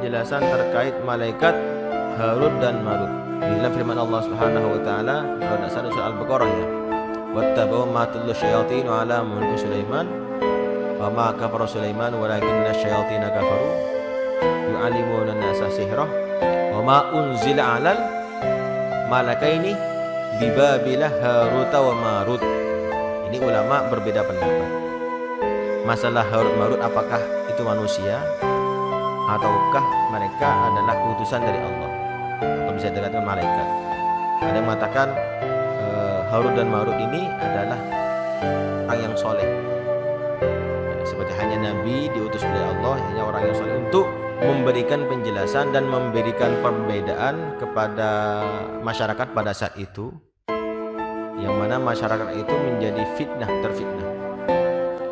penjelasan terkait malaikat Harut dan Marut. Di dalam firman Allah Subhanahu wa taala pada surah Al-Baqarah ya. Wattaba'u ma tatlu syayatin 'ala mulki Sulaiman wa ma kafara Sulaiman walakinna syayatin kafaru yu'allimuna an-nasa sihra wa ma unzila 'alal malakaini bi Babila Harut wa Marut. Ini ulama berbeda pendapat. Masalah Harut Marut apakah itu manusia ataukah mereka adalah utusan dari Allah atau bisa dikatakan malaikat. Ada yang mengatakan Harut dan Marut ini adalah orang yang soleh, seperti hanya Nabi diutus oleh Allah, hanya orang yang soleh untuk memberikan penjelasan dan memberikan perbedaan kepada masyarakat pada saat itu, yang mana masyarakat itu menjadi terfitnah.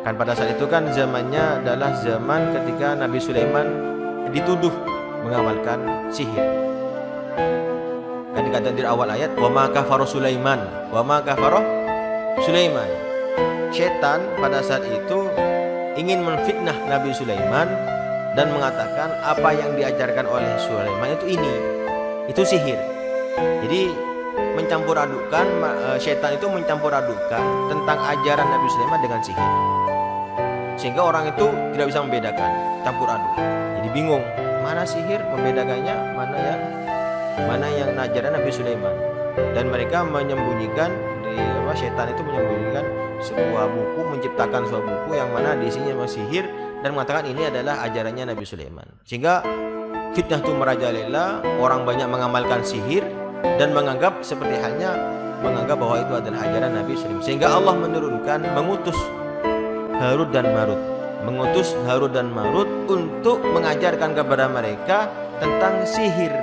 Kan pada saat itu kan zamannya adalah zaman ketika Nabi Sulaiman dituduh mengamalkan sihir. Kan dikatakan di awal ayat wa ma kafara Sulaiman, wa ma kafara Sulaiman. Setan pada saat itu ingin menfitnah Nabi Sulaiman dan mengatakan apa yang diajarkan oleh Sulaiman itu sihir. Jadi mencampur adukan, setan itu mencampur adukan tentang ajaran Nabi Sulaiman dengan sihir, sehingga orang itu tidak bisa membedakan, campur aduk. Jadi bingung mana sihir membedakannya, mana yang ajaran Nabi Sulaiman. Dan mereka menyembunyikan setan itu menyembunyikan sebuah buku, menciptakan sebuah buku yang mana di isinya sihir dan mengatakan ini adalah ajarannya Nabi Sulaiman. Sehingga fitnah itu merajalela, orang banyak mengamalkan sihir dan menganggap seperti halnya menganggap bahwa itu adalah ajaran Nabi Sulaiman. Sehingga Allah mengutus Harut dan Marut untuk mengajarkan kepada mereka tentang sihir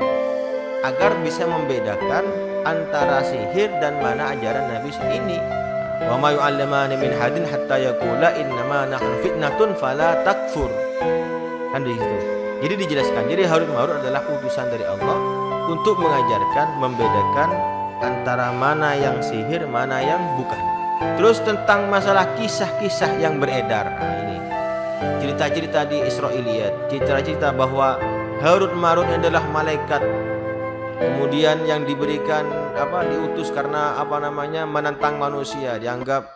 agar bisa membedakan antara sihir dan mana ajaran Nabi ini. Wa ma yu'allimani min hadin hatta yaqula innama nahnu fitnatun fala takfur. Kan di situ. Jadi dijelaskan. Jadi Harut Marut adalah utusan dari Allah untuk mengajarkan, membedakan antara mana yang sihir, mana yang bukan. Terus tentang masalah kisah-kisah yang beredar. Nah, ini cerita-cerita di Israiliyat, cerita-cerita bahwa Harut Marut adalah malaikat, kemudian yang diberikan diutus karena menantang manusia, dianggap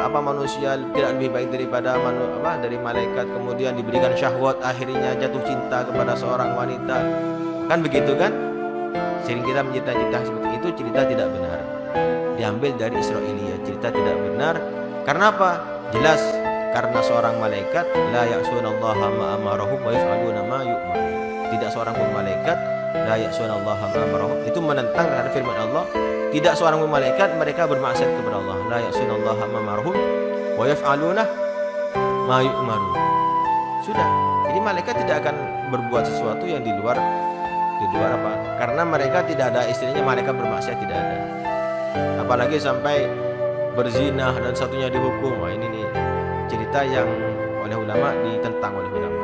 manusia tidak lebih baik daripada dari malaikat, kemudian diberikan syahwat, akhirnya jatuh cinta kepada seorang wanita. Kan begitu kan? Sering kita mencerita-cerita seperti itu, cerita tidak benar, diambil dari Israiliyat, cerita tidak benar. Karena apa? Jelas karena seorang malaikat la ya'sunallaha ma amarahum wa yaf'aluna ma yu'marun. Tidak seorang pun malaikat la ya'sunallaha ma amarahum, itu menentang terhadap firman Allah. Tidak seorang pun malaikat mereka bermaksiat kepada Allah. La ya'sunallaha ma amarahum wa yaf'aluna ma yu'marun. Sudah. Jadi malaikat tidak akan berbuat sesuatu yang di luar apa? Karena mereka tidak ada istilahnya malaikat bermaksiat, tidak ada. Apalagi sampai berzina dan satunya dihukum. Wah, ini nih cerita yang oleh ulama ditentang oleh ulama.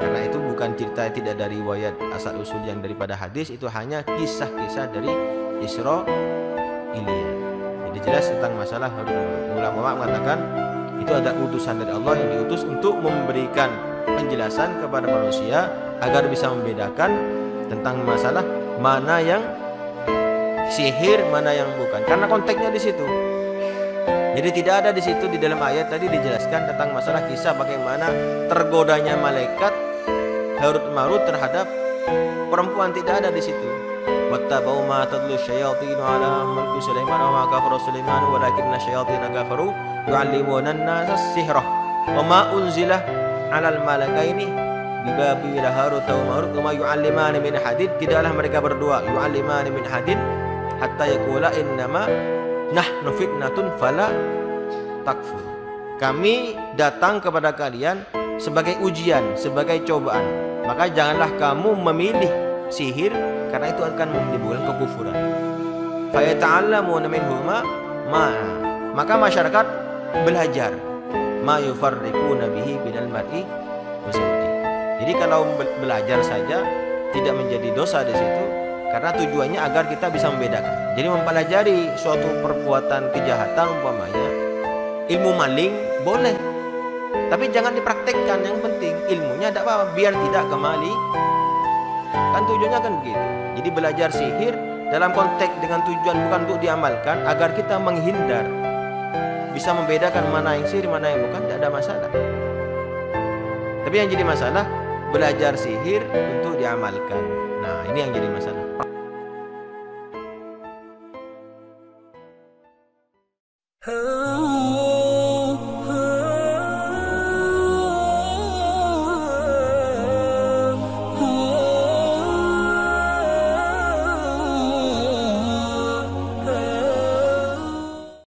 Karena itu bukan cerita tidak dari riwayat asal usul yang daripada hadis, itu hanya kisah-kisah dari Israiliyat. Jadi jelas tentang masalah Harut. Ulama mengatakan itu ada utusan dari Allah yang diutus untuk memberikan penjelasan kepada manusia agar bisa membedakan tentang masalah mana yang sihir, mana yang bukan. Karena konteksnya di situ. Jadi tidak ada di situ di dalam ayat tadi dijelaskan tentang masalah kisah bagaimana tergodanya malaikat Harut Marut terhadap perempuan, tidak ada di situ. Wattaba'u ma tatlu syayatin 'ala mulki Sulaiman wa ma kafara Sulaiman walakinna syayatin kafaru yu'allimuna an-nasa sihra wa ma unzila 'alal malakaini bi Babila Harut wa Marut wa ma yu'allimani min hadid. Tidaklah mereka berdua yu'allimani min hadid hatta yaqula innama nahnu fitnatun fala takfur. Kami datang kepada kalian sebagai ujian, sebagai cobaan, maka janganlah kamu memilih sihir karena itu akan menimbulkan kekufuran. Fa yata'allamuna minhuma maka masyarakat belajar ma yufarriquna bihi binal mar'i wa zawji. Jadi kalau belajar saja tidak menjadi dosa di situ, karena tujuannya agar kita bisa membedakan. Jadi mempelajari suatu perbuatan kejahatan, umpamanya ilmu maling boleh, Tapi jangan dipraktekkan, yang penting ilmunya tidak apa-apa, biar tidak kembali. Kan tujuannya kan begitu. Jadi belajar sihir dalam konteks dengan tujuan bukan untuk diamalkan, agar kita menghindar, bisa membedakan mana yang sihir, mana yang bukan, tidak ada masalah. Tapi yang jadi masalah, belajar sihir untuk diamalkan. Nah, ini yang jadi masalah.